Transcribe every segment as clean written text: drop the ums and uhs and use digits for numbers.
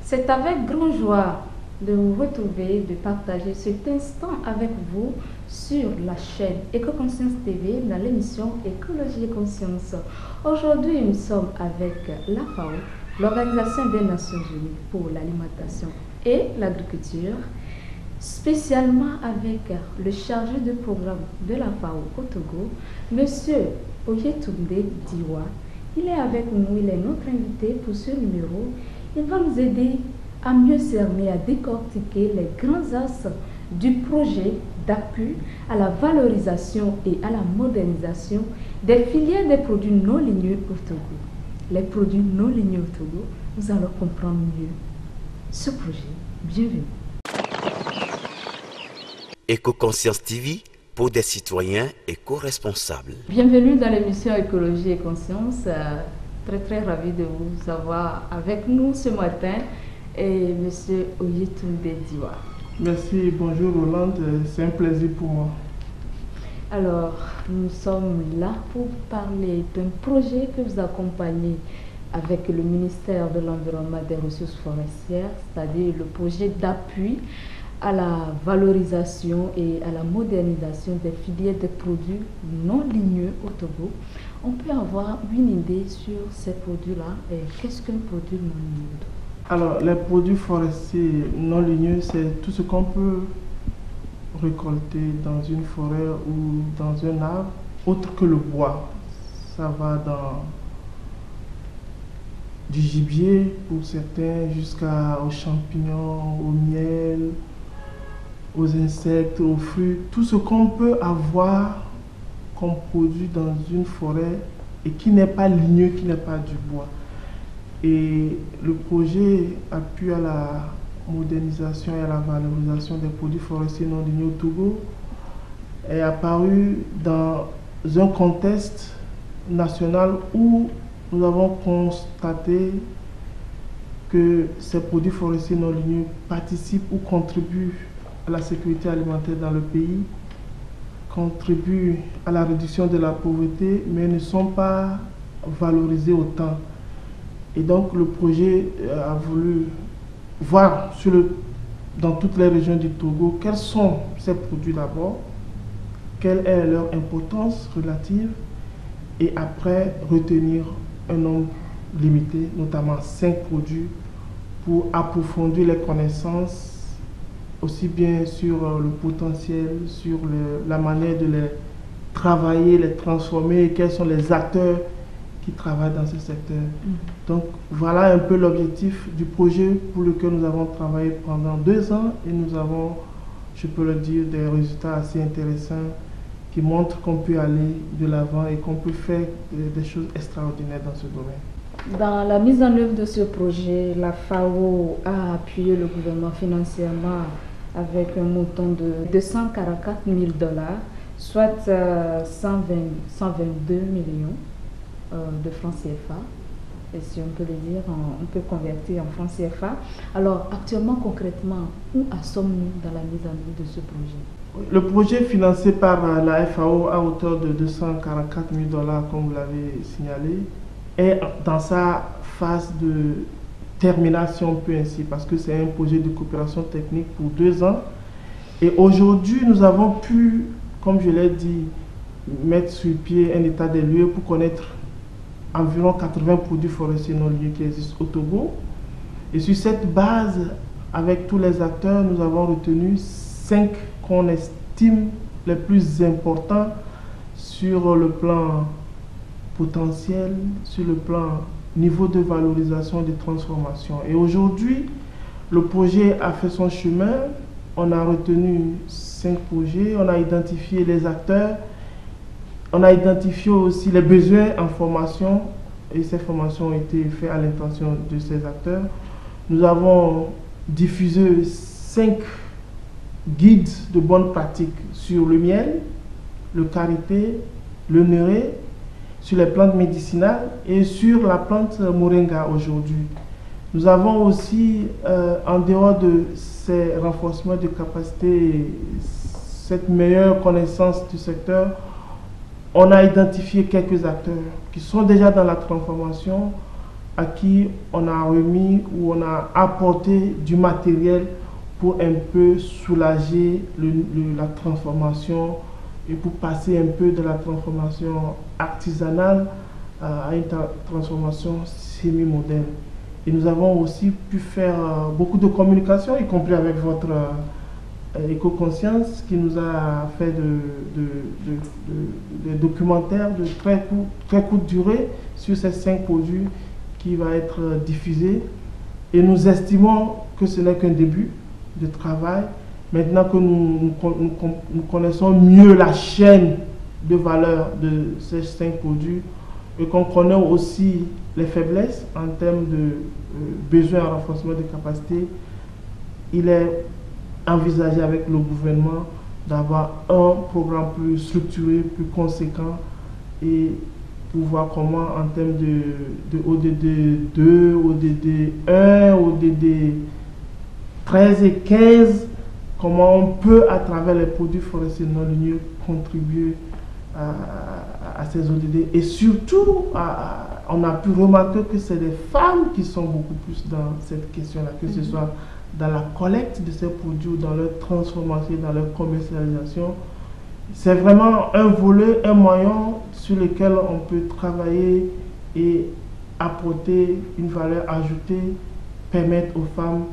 C'est avec grande joie de vous retrouver, de partager cet instant avec vous sur la chaîne Éco-Conscience TV dans l'émission Écologie et Conscience. Aujourd'hui, nous sommes avec la FAO, l'Organisation des Nations Unies pour l'alimentation et l'agriculture, spécialement avec le chargé de programme de la FAO au Togo, M. Oyetunde Diwa. Il est avec nous, il est notre invité pour ce numéro. Il va nous aider à mieux cerner, à décortiquer les grands axes du projet d'appui à la valorisation et à la modernisation des filières des produits non ligneux au Togo. Les produits non ligneux au Togo, nous allons comprendre mieux ce projet. Bienvenue. Éco-Conscience TV pour des citoyens éco-responsables. Bienvenue dans l'émission Écologie et Conscience. Très ravi de vous avoir avec nous ce matin. Et M. Oyetunde Diwa. Merci, bonjour Rolande, c'est un plaisir pour moi. Alors, nous sommes là pour parler d'un projet que vous accompagnez avec le ministère de l'Environnement et des Ressources forestières, c'est-à-dire le projet d'appui à la valorisation et à la modernisation des filières de produits non ligneux au Togo. On peut avoir une idée sur ces produits-là et qu'est-ce qu'un produit non ligneux? Alors, les produits forestiers non ligneux, c'est tout ce qu'on peut récolter dans une forêt ou dans un arbre, autre que le bois. Ça va dans du gibier pour certains, jusqu'aux champignons, au miel, aux insectes, aux fruits. Tout ce qu'on peut avoir comme produit dans une forêt et qui n'est pas ligneux, qui n'est pas du bois. Et le projet appui à la modernisation et à la valorisation des produits forestiers non ligneux au Togo est apparu dans un contexte national où nous avons constaté que ces produits forestiers non ligneux participent ou contribuent à la sécurité alimentaire dans le pays, contribuent à la réduction de la pauvreté, mais ne sont pas valorisés autant. Et donc le projet a voulu voir dans toutes les régions du Togo quels sont ces produits d'abord, quelle est leur importance relative, et après retenir un nombre limité, notamment 5 produits, pour approfondir les connaissances, aussi bien sur le potentiel, sur la manière de les travailler, les transformer, et quels sont les acteurs qui travaillent dans ce secteur. Donc voilà un peu l'objectif du projet pour lequel nous avons travaillé pendant 2 ans et nous avons, je peux le dire, des résultats assez intéressants qui montrent qu'on peut aller de l'avant et qu'on peut faire des choses extraordinaires dans ce domaine. Dans la mise en œuvre de ce projet, la FAO a appuyé le gouvernement financièrement avec un montant de $244 000, soit 122 millions de francs CFA, et si on peut le dire, on peut convertir en francs CFA. Alors actuellement, concrètement, où en sommes-nous dans la mise en œuvre de ce projet? Le projet financé par la FAO à hauteur de $244 000, comme vous l'avez signalé, est dans sa phase de termination, on peut ainsi, parce que c'est un projet de coopération technique pour 2 ans. Et aujourd'hui, nous avons pu, comme je l'ai dit, mettre sur pied un état des lieux pour connaître environ 80 produits forestiers non ligneux qui existent au Togo. Et sur cette base, avec tous les acteurs, nous avons retenu 5 qu'on estime les plus importants sur le plan potentiel, sur le plan niveau de valorisation et de transformation. Et aujourd'hui, le projet a fait son chemin. On a retenu 5 projets, on a identifié les acteurs, on a identifié aussi les besoins en formation et ces formations ont été faites à l'intention de ces acteurs. Nous avons diffusé 5 guides de bonnes pratiques sur le miel, le karité, le néré, sur les plantes médicinales et sur la plante moringa aujourd'hui. Nous avons aussi, en dehors de ces renforcements de capacité, cette meilleure connaissance du secteur, on a identifié quelques acteurs qui sont déjà dans la transformation à qui on a remis ou on a apporté du matériel pour un peu soulager la transformation et pour passer un peu de la transformation artisanale à une transformation semi-moderne. Et nous avons aussi pu faire beaucoup de communication, y compris avec votre Éco-Conscience, qui nous a fait des documentaires de très courte durée sur ces 5 produits qui va être diffusé. Et nous estimons que ce n'est qu'un début de travail. Maintenant que nous connaissons mieux la chaîne de valeur de ces 5 produits et qu'on connaît aussi les faiblesses en termes de besoin en renforcement des capacités, il est envisagé avec le gouvernement d'avoir un programme plus structuré, plus conséquent et pour voir comment en termes de ODD 2, ODD 1, ODD 13 et 15, comment on peut à travers les produits forestiers non ligneux contribuer à ces ODD. Et surtout, on a pu remarquer que c'est les femmes qui sont beaucoup plus dans cette question-là, que ce soit dans la collecte de ces produits, dans leur transformation, dans leur commercialisation. C'est vraiment un volet, un moyen sur lequel on peut travailler et apporter une valeur ajoutée, permettre aux femmes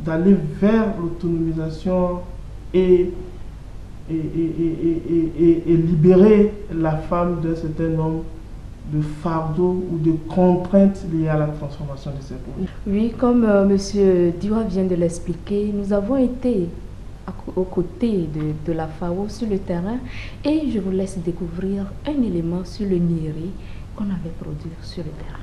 d'aller vers l'autonomisation et libérer la femme d'un certain nombre de fardeaux ou de contraintes liées à la transformation de ces produits. Oui, comme M. Diwa vient de l'expliquer, nous avons été aux côtés de la FAO sur le terrain et je vous laisse découvrir un élément sur le Néré qu'on avait produit sur le terrain.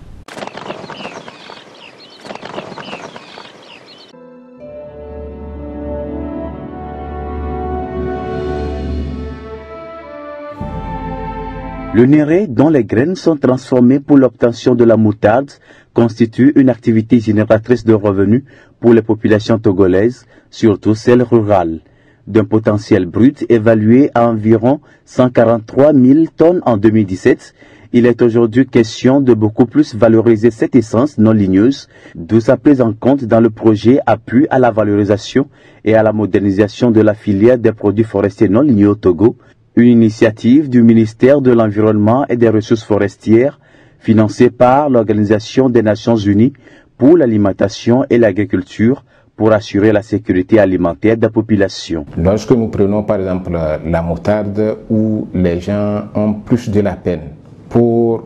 Le néré, dont les graines sont transformées pour l'obtention de la moutarde, constitue une activité génératrice de revenus pour les populations togolaises, surtout celles rurales. D'un potentiel brut évalué à environ 143 000 tonnes en 2017, il est aujourd'hui question de beaucoup plus valoriser cette essence non ligneuse, d'où sa prise en compte dans le projet Appui à la valorisation et à la modernisation de la filière des produits forestiers non ligneux au Togo, une initiative du ministère de l'Environnement et des Ressources forestières, financée par l'Organisation des Nations Unies pour l'alimentation et l'agriculture, pour assurer la sécurité alimentaire de la population. Lorsque nous prenons par exemple la moutarde, où les gens ont plus de la peine pour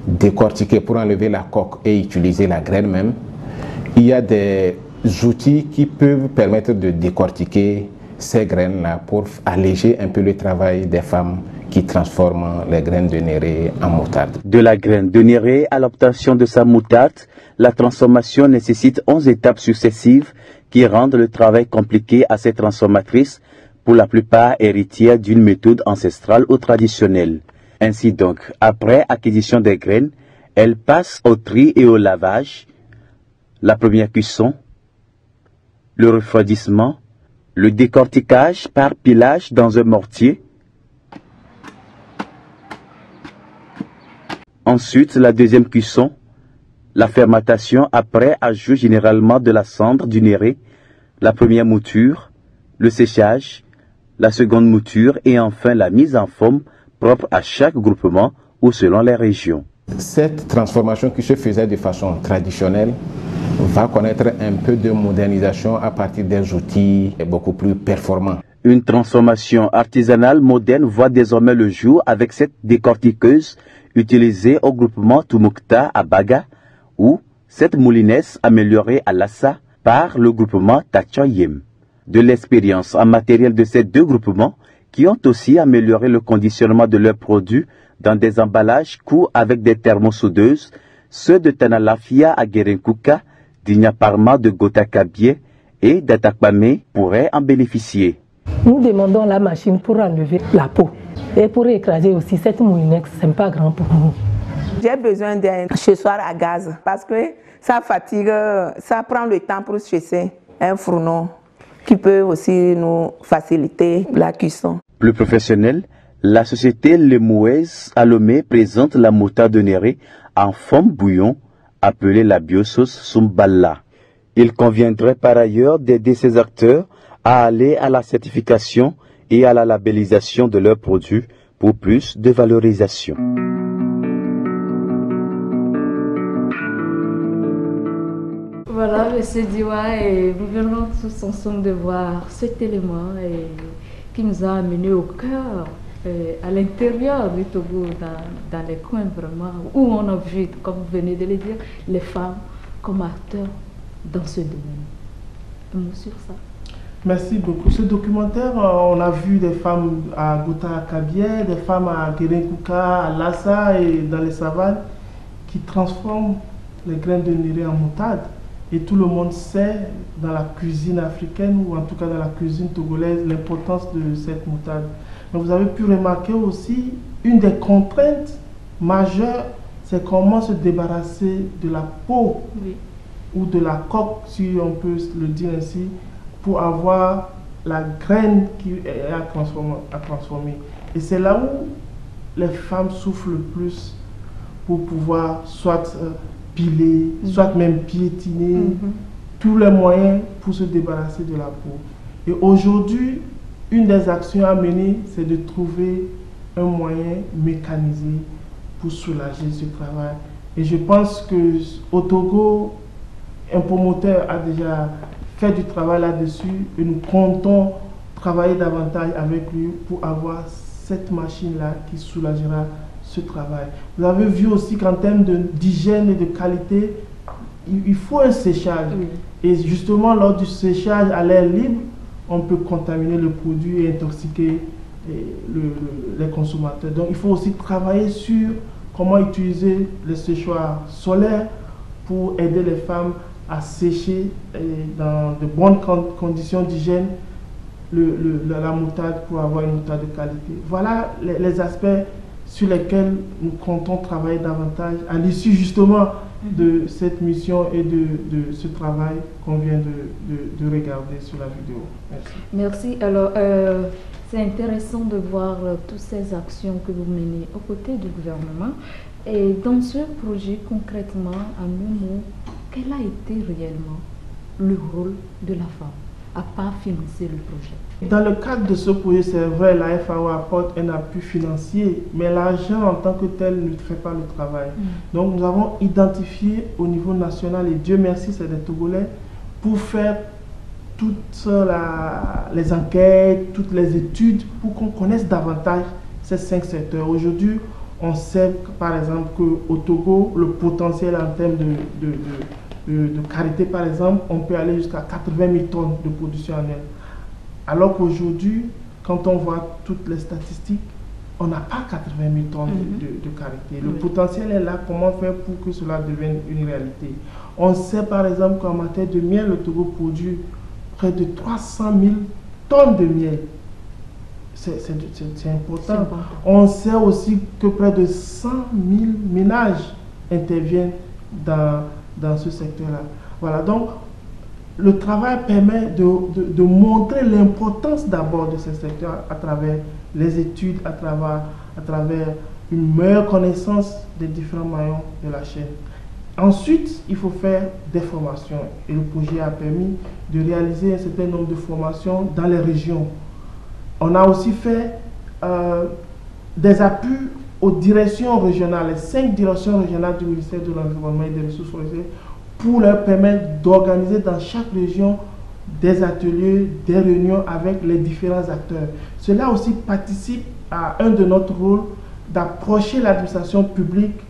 décortiquer, pour enlever la coque et utiliser la graine même, il y a des outils qui peuvent permettre de décortiquer ces graines-là pour alléger un peu le travail des femmes qui transforment les graines de néré en moutarde. De la graine de néré à l'obtention de sa moutarde, la transformation nécessite 11 étapes successives qui rendent le travail compliqué à ces transformatrices, pour la plupart héritières d'une méthode ancestrale ou traditionnelle. Ainsi donc, après acquisition des graines, elles passent au tri et au lavage, la première cuisson, le refroidissement, le décortiquage par pilage dans un mortier, ensuite la deuxième cuisson, la fermentation après ajout généralement de la cendre du néré, la première mouture, le séchage, la seconde mouture et enfin la mise en forme propre à chaque groupement ou selon les régions. Cette transformation qui se faisait de façon traditionnelle va connaître un peu de modernisation à partir des outils beaucoup plus performants. Une transformation artisanale moderne voit désormais le jour avec cette décortiqueuse utilisée au groupement Tumukta à Baga ou cette moulinesse améliorée à Lassa par le groupement Tachoyem. De l'expérience en matériel de ces deux groupements qui ont aussi amélioré le conditionnement de leurs produits dans des emballages courts avec des thermosoudeuses, ceux de Tanalafia à Gerenkuka, d'Ignaparma de Gotakabie et d'Atakpame pourraient en bénéficier. Nous demandons la machine pour enlever la peau et pour écraser aussi cette moulinex, ce n'est pas grand pour nous. J'ai besoin d'un chaussoir à gaz parce que ça fatigue, ça prend le temps pour chausser un fourneau qui peut aussi nous faciliter la cuisson. Plus professionnel, la société Lemouez à Lomé présente la moutarde de néré en forme bouillon appelée la biosauce Sumbala. Il conviendrait par ailleurs d'aider ces acteurs à aller à la certification et à la labellisation de leurs produits pour plus de valorisation. Voilà, M. Diwa, et nous venons tous ensemble de voir cet élément qui nous a amenés au cœur, à l'intérieur du Togo, dans les coins vraiment, où on a vu, comme vous venez de le dire, les femmes comme acteurs dans ce domaine. Un mot sur ça. Merci beaucoup. Ce documentaire, on a vu des femmes à Gouta-Kabier, des femmes à Guérenkouka, à Lassa et dans les savanes qui transforment les graines de néré en moutarde. Et tout le monde sait dans la cuisine africaine, ou en tout cas dans la cuisine togolaise, l'importance de cette moutarde. Mais vous avez pu remarquer aussi, une des contraintes majeures, c'est comment se débarrasser de la peau, oui, ou de la coque, si on peut le dire ainsi, pour avoir la graine qui est à transformer. Et c'est là où les femmes souffrent le plus pour pouvoir soit piler, soit même piétiner, tous les moyens pour se débarrasser de la peau. Et aujourd'hui, une des actions à mener, c'est de trouver un moyen mécanisé pour soulager ce travail. Et je pense qu'au Togo, un promoteur a déjà fait du travail là-dessus et nous comptons travailler davantage avec lui pour avoir cette machine-là qui soulagera ce travail. Vous avez vu aussi qu'en termes d'hygiène et de qualité, il faut un séchage. Oui. Et justement, lors du séchage à l'air libre, on peut contaminer le produit et intoxiquer les consommateurs. Donc il faut aussi travailler sur comment utiliser les séchoirs solaires pour aider les femmes à sécher dans de bonnes conditions d'hygiène la moutarde pour avoir une moutarde de qualité. Voilà les aspects sur lesquels nous comptons travailler davantage à l'issue justement de cette mission et de ce travail qu'on vient de regarder sur la vidéo. Merci. Merci. Alors, c'est intéressant de voir toutes ces actions que vous menez aux côtés du gouvernement. Et dans ce projet, concrètement, à Moumou, quel a été réellement le rôle de la femme, à part financer le projet? Dans le cadre de ce projet, c'est vrai, la FAO apporte un appui financier, mais l'argent en tant que tel ne fait pas le travail. Donc nous avons identifié au niveau national, et Dieu merci, c'est des Togolais, pour faire toutes les enquêtes, toutes les études, pour qu'on connaisse davantage ces 5 secteurs. Aujourd'hui, on sait par exemple qu'au Togo, le potentiel en termes de karité, par exemple, on peut aller jusqu'à 80 000 tonnes de production annuelle. Alors qu'aujourd'hui, quand on voit toutes les statistiques, on n'a pas 80 000 tonnes de karité. Le potentiel est là. Comment faire pour que cela devienne une réalité? On sait par exemple qu'en matière de miel, le Togo produit près de 300 000 tonnes de miel. C'est important. On sait aussi que près de 100 000 ménages interviennent dans ce secteur-là. Voilà, donc le travail permet de montrer l'importance d'abord de ce secteur à travers les études, à travers une meilleure connaissance des différents maillons de la chaîne. Ensuite, il faut faire des formations et le projet a permis de réaliser un certain nombre de formations dans les régions. On a aussi fait des appuis aux directions régionales, les 5 directions régionales du ministère de l'Environnement et des Ressources forestières, pour leur permettre d'organiser dans chaque région des ateliers, des réunions avec les différents acteurs. Cela aussi participe à un de notre rôle d'approcher l'administration publique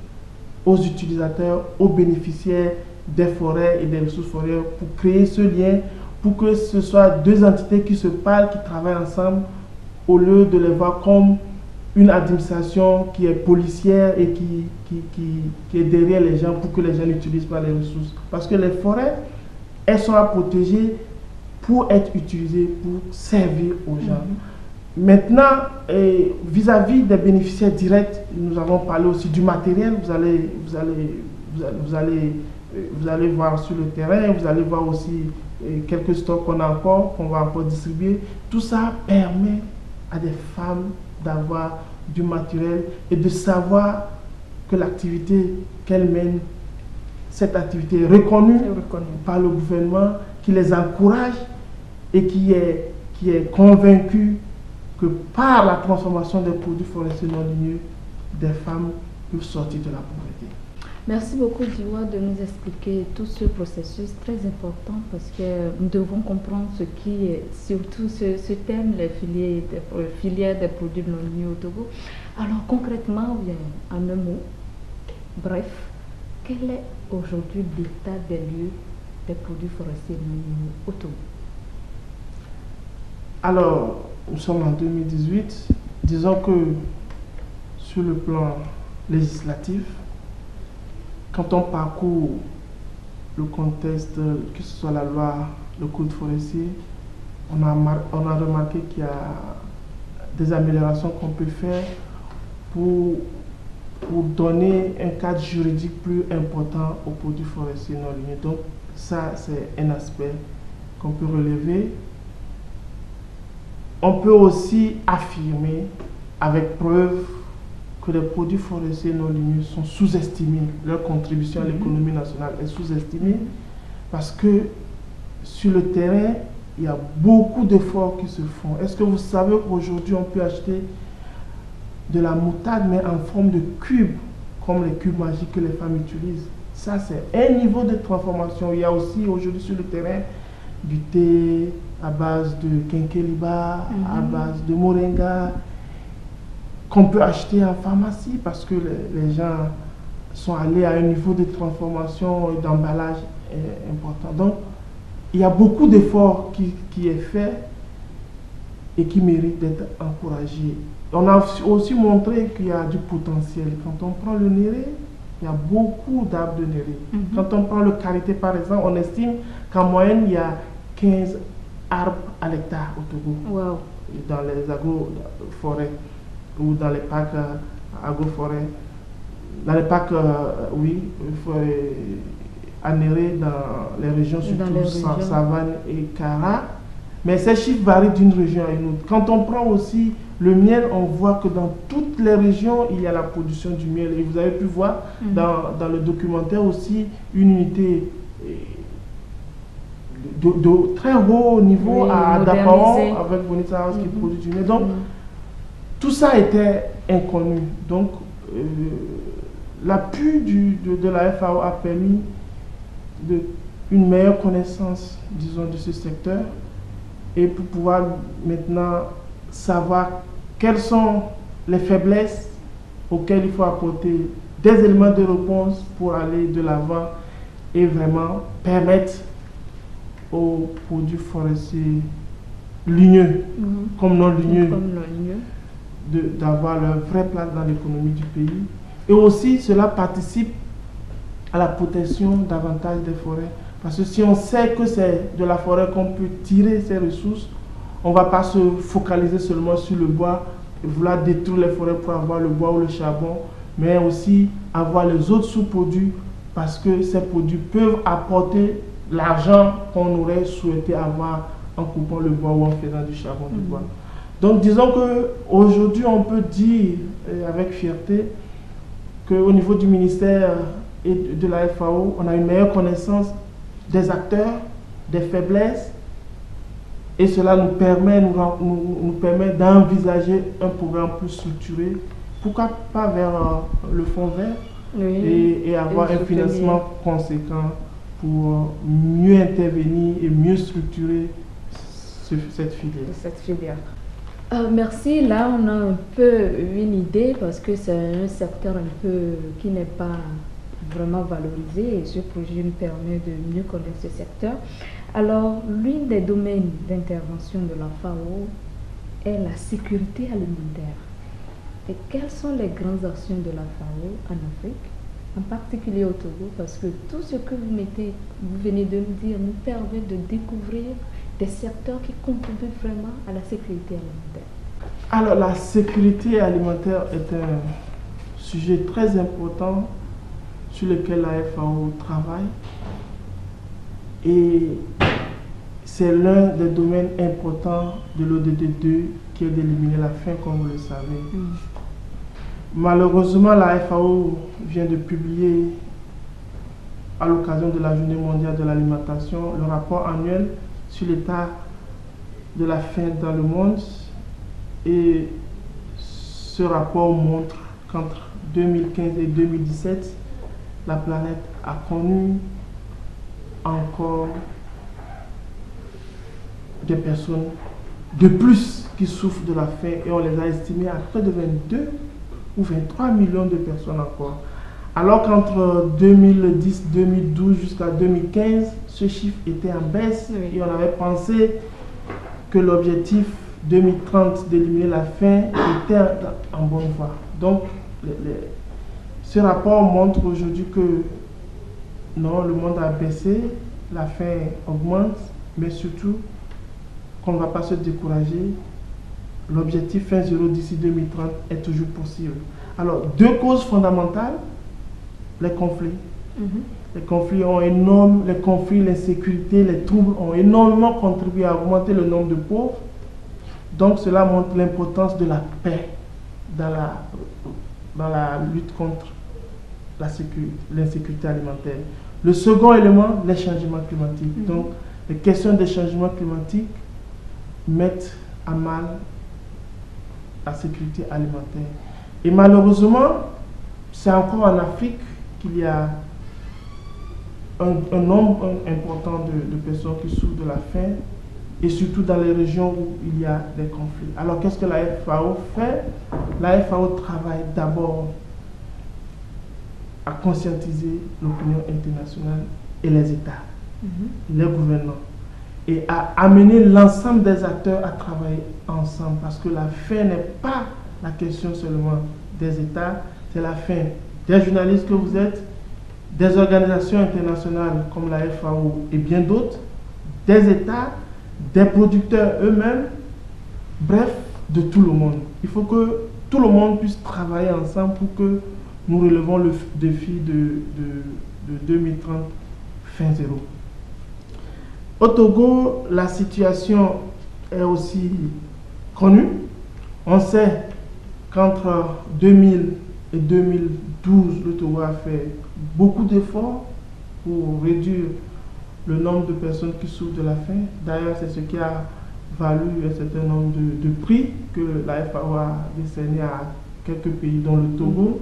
aux utilisateurs, aux bénéficiaires des forêts et des ressources forestières pour créer ce lien, pour que ce soit 2 entités qui se parlent, qui travaillent ensemble, au lieu de les voir comme une administration qui est policière et qui est derrière les gens pour que les gens n'utilisent pas les ressources. Parce que les forêts, elles sont à protéger pour être utilisées, pour servir aux gens. Maintenant, vis-à-vis des bénéficiaires directs, nous avons parlé aussi du matériel. Vous allez voir sur le terrain, vous allez voir aussi quelques stocks qu'on va encore distribuer. Tout ça permet à des femmes d'avoir du matériel et de savoir que l'activité qu'elles mènent cette activité est reconnue par le gouvernement, qui les encourage et qui est convaincu que par la transformation des produits forestiers non ligneux, des femmes peuvent sortir de la pauvreté. Merci beaucoup, Diwa, de nous expliquer tout ce processus très important parce que nous devons comprendre ce qui est, surtout ce thème, les filières des produits non ligneux au Togo. Alors, concrètement, en un mot, bref, quel est aujourd'hui l'état des lieux des produits forestiers non ligneux au Togo? Alors, nous sommes en 2018. Disons que sur le plan législatif, quand on parcourt le contexte, que ce soit la loi, le code forestier, on a remarqué qu'il y a des améliorations qu'on peut faire pour donner un cadre juridique plus important aux produits forestiers non ligneux. Donc ça, c'est un aspect qu'on peut relever. On peut aussi affirmer avec preuve que les produits forestiers non ligneux sont sous-estimés. Leur contribution à l'économie nationale est sous-estimée parce que sur le terrain, il y a beaucoup d'efforts qui se font. Est-ce que vous savez qu'aujourd'hui, on peut acheter de la moutarde, mais en forme de cubes, comme les cubes magiques que les femmes utilisent? Ça, c'est un niveau de transformation. Il y a aussi aujourd'hui sur le terrain du thé à base de quinqueliba, à base de moringa, qu'on peut acheter en pharmacie parce que les gens sont allés à un niveau de transformation et d'emballage important. Donc, il y a beaucoup d'efforts qui est fait et qui mérite d'être encouragé. On a aussi montré qu'il y a du potentiel. Quand on prend le néré, il y a beaucoup d'arbres de néré. Quand on prend le karité, par exemple, on estime qu'en moyenne, il y a 15 arbres à l'hectare au Togo. Wow. Dans les agroforêts ou dans les parcs agroforêts. Dans les parcs, à néré dans les régions, surtout Savane et Kara. Mais ces chiffres varient d'une région à une autre. Quand on prend aussi le miel, on voit que dans toutes les régions, il y a la production du miel. Et vous avez pu voir dans le documentaire aussi une unité de très haut niveau à Dapaon avec Bonita House qui produit du miel. Donc, tout ça était inconnu. Donc, l'appui de la FAO a permis une meilleure connaissance, disons, de ce secteur et pour pouvoir maintenant savoir quelles sont les faiblesses auxquelles il faut apporter des éléments de réponse pour aller de l'avant et vraiment permettre aux produits forestiers ligneux comme non ligneux d'avoir leur vraie place dans l'économie du pays. Et aussi, cela participe à la protection davantage des forêts. Parce que si on sait que c'est de la forêt qu'on peut tirer ces ressources, on ne va pas se focaliser seulement sur le bois et vouloir détruire les forêts pour avoir le bois ou le charbon, mais aussi avoir les autres sous-produits parce que ces produits peuvent apporter l'argent qu'on aurait souhaité avoir en coupant le bois ou en faisant du charbon de bois. Donc disons qu'aujourd'hui on peut dire avec fierté qu'au niveau du ministère et de la FAO, on a une meilleure connaissance des acteurs, des faiblesses, et cela nous permet d'envisager un programme plus structuré, pourquoi pas vers le fonds vert, et avoir un financement conséquent pour mieux intervenir et mieux structurer cette filière. Merci. Là, on a un peu une idée parce que c'est un secteur un peu qui n'est pas vraiment valorisé et ce projet nous permet de mieux connaître ce secteur. Alors, l'un des domaines d'intervention de la FAO est la sécurité alimentaire. Et quelles sont les grandes actions de la FAO en Afrique, en particulier au Togo, parce que tout ce que vous venez de nous dire nous permet de découvrir des secteurs qui contribuent vraiment à la sécurité alimentaire. Alors, la sécurité alimentaire est un sujet très important sur lequel la FAO travaille et c'est l'un des domaines importants de l'ODD 2 qui est d'éliminer la faim, comme vous le savez. Malheureusement, la FAO vient de publier à l'occasion de la Journée mondiale de l'alimentation, le rapport annuel sur l'état de la faim dans le monde. Et ce rapport montre qu'entre 2015 et 2017, la planète a connu encore des personnes de plus qui souffrent de la faim, et on les a estimées à près de 22 ou 23 millions de personnes encore. Alors qu'entre 2010, 2012 jusqu'à 2015, ce chiffre était en baisse, et on avait pensé que l'objectif 2030 d'éliminer la faim était en bonne voie. Donc, ce rapport montre aujourd'hui que non, le monde a baissé, la faim augmente, mais surtout qu'on ne va pas se décourager. L'objectif faim zéro d'ici 2030 est toujours possible. Alors, deux causes fondamentales, les conflits. Les conflits ont énorme, les conflits, l'insécurité, les troubles ont énormément contribué à augmenter le nombre de pauvres. Donc cela montre l'importance de la paix dans la lutte contre l'insécurité alimentaire. Le second élément, les changements climatiques. Donc les questions des changements climatiques mettent à mal la sécurité alimentaire. Et malheureusement, c'est encore en Afrique qu'il y a un nombre important de personnes qui souffrent de la faim, et surtout dans les régions où il y a des conflits. Alors qu'est-ce que la FAO fait? La FAO travaille d'abord à conscientiser l'opinion internationale et les États, les gouvernements, et à amener l'ensemble des acteurs à travailler ensemble, parce que la faim n'est pas la question seulement des États, c'est la faim des journalistes que vous êtes, des organisations internationales comme la FAO et bien d'autres, des États, des producteurs eux-mêmes, bref, de tout le monde. Il faut que tout le monde puisse travailler ensemble pour que nous relevons le défi de 2030 fin zéro. Au Togo, la situation est aussi connue. On sait qu'entre 2000 et 2012, le Togo a fait beaucoup d'efforts pour réduire le nombre de personnes qui souffrent de la faim. D'ailleurs, c'est ce qui a valu un certain nombre de prix que la FAO a décerné à quelques pays, dont le Togo.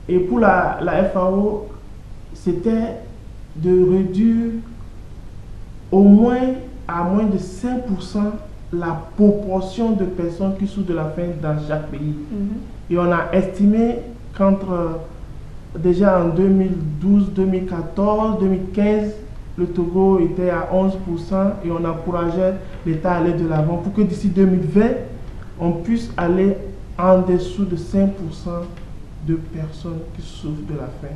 Et pour la FAO, c'était de réduire au moins à moins de 5% la proportion de personnes qui souffrent de la faim dans chaque pays. Et on a estimé qu'entre déjà en 2012, 2014, 2015, le Togo était à 11% et on encourageait l'État à aller de l'avant pour que d'ici 2020, on puisse aller en dessous de 5% de personnes qui souffrent de la faim.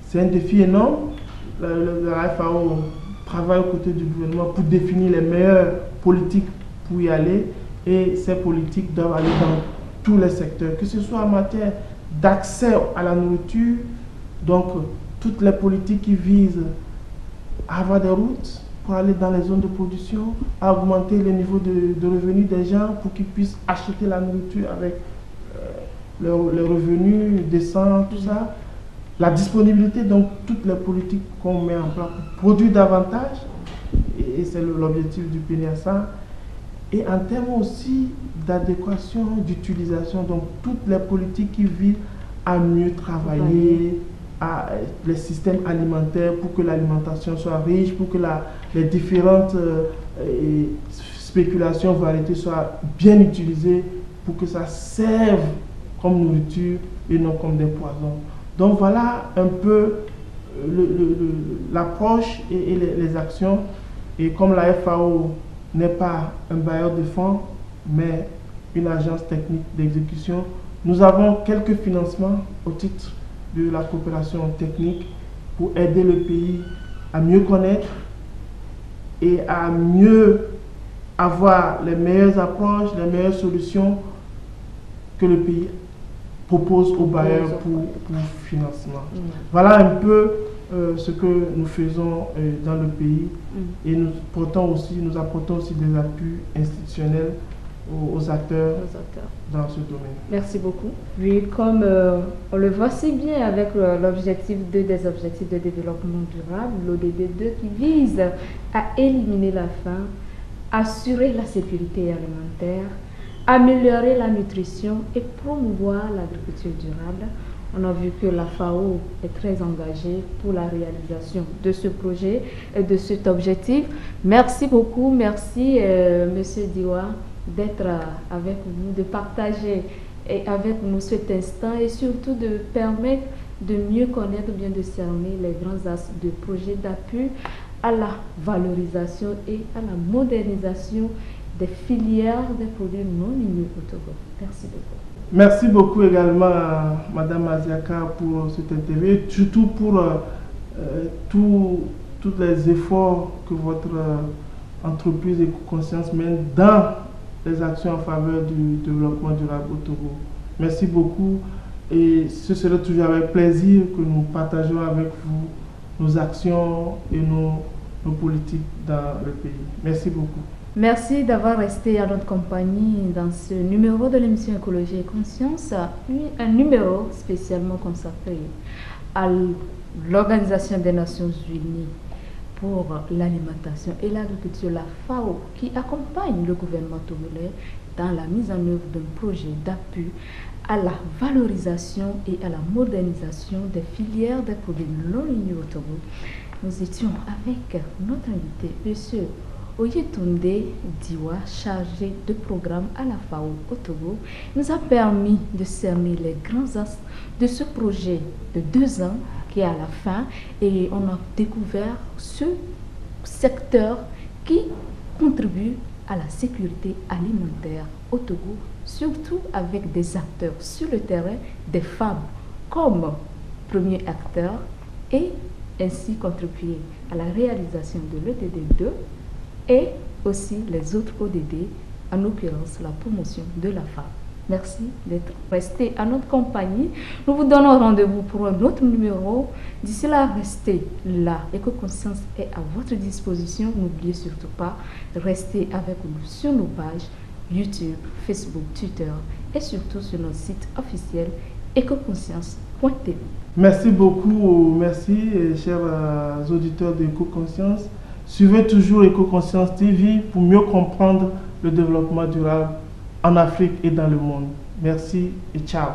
C'est un défi énorme. La FAO travaille aux côtés du gouvernement pour définir les meilleures politiques pour y aller, et ces politiques doivent aller dans tous les secteurs, que ce soit en matière d'accès à la nourriture, donc toutes les politiques qui visent à avoir des routes pour aller dans les zones de production, à augmenter le niveau de revenus des gens pour qu'ils puissent acheter la nourriture avec les revenus décents, tout ça. La disponibilité, donc toutes les politiques qu'on met en place pour produire davantage, et c'est l'objectif du PNSA. Et en termes aussi d'adéquation, d'utilisation, donc toutes les politiques qui visent à mieux travailler les systèmes alimentaires pour que l'alimentation soit riche, pour que les différentes spéculations, variétés soient bien utilisées, pour que ça serve comme nourriture et non comme des poisons. Donc voilà un peu l'approche et les actions. Et comme la FAO n'est pas un bailleur de fonds, mais une agence technique d'exécution, nous avons quelques financements au titre de la coopération technique pour aider le pays à mieux connaître et à mieux avoir les meilleures approches, les meilleures solutions que le pays propose aux bailleurs pour financement. Voilà un peu ce que nous faisons dans le pays, et nous apportons aussi des appuis institutionnels aux acteurs dans ce domaine. Merci beaucoup. Oui, comme on le voit si bien avec l'objectif 2 des objectifs de développement durable, l'ODD 2 qui vise à éliminer la faim, assurer la sécurité alimentaire, améliorer la nutrition et promouvoir l'agriculture durable. On a vu que la FAO est très engagée pour la réalisation de ce projet et de cet objectif. Merci beaucoup, merci Monsieur Diwa d'être avec nous, de partager avec nous cet instant et surtout de permettre de mieux connaître, bien de cerner les grands axes de projets d'appui à la valorisation et à la modernisation des filières des produits non ligneux au Togo. Merci beaucoup. Merci beaucoup également à Madame Aziaka pour cette interview et surtout pour tous les efforts que votre entreprise Éco-Conscience mène dans les actions en faveur du développement durable au Togo. Merci beaucoup et ce sera toujours avec plaisir que nous partageons avec vous nos actions et nos politiques dans le pays. Merci beaucoup. Merci d'avoir resté à notre compagnie dans ce numéro de l'émission Écologie et Conscience, un numéro spécialement consacré à l'Organisation des Nations Unies pour l'alimentation et l'agriculture, la FAO, qui accompagne le gouvernement togolais dans la mise en œuvre d'un projet d'appui à la valorisation et à la modernisation des filières des produits non ligneux au Togo. Nous étions avec notre invité, M. Oyetunde Diwa, chargé de programme à la FAO au Togo, nous a permis de cerner les grands axes de ce projet de 2 ans qui est à la fin et on a découvert ce secteur qui contribue à la sécurité alimentaire au Togo, surtout avec des acteurs sur le terrain, des femmes comme premier acteur et ainsi contribuer à la réalisation de l'ODD 2 et aussi les autres ODD, en l'occurrence la promotion de la femme. Merci d'être resté à notre compagnie. Nous vous donnons rendez-vous pour un autre numéro. D'ici là, restez là. Éco-Conscience est à votre disposition. N'oubliez surtout pas, restez avec nous sur nos pages YouTube, Facebook, Twitter et surtout sur notre site officiel écoconscience.tv. Merci beaucoup, merci chers auditeurs d'Éco-Conscience. Suivez toujours Éco-Conscience TV pour mieux comprendre le développement durable en Afrique et dans le monde. Merci et ciao.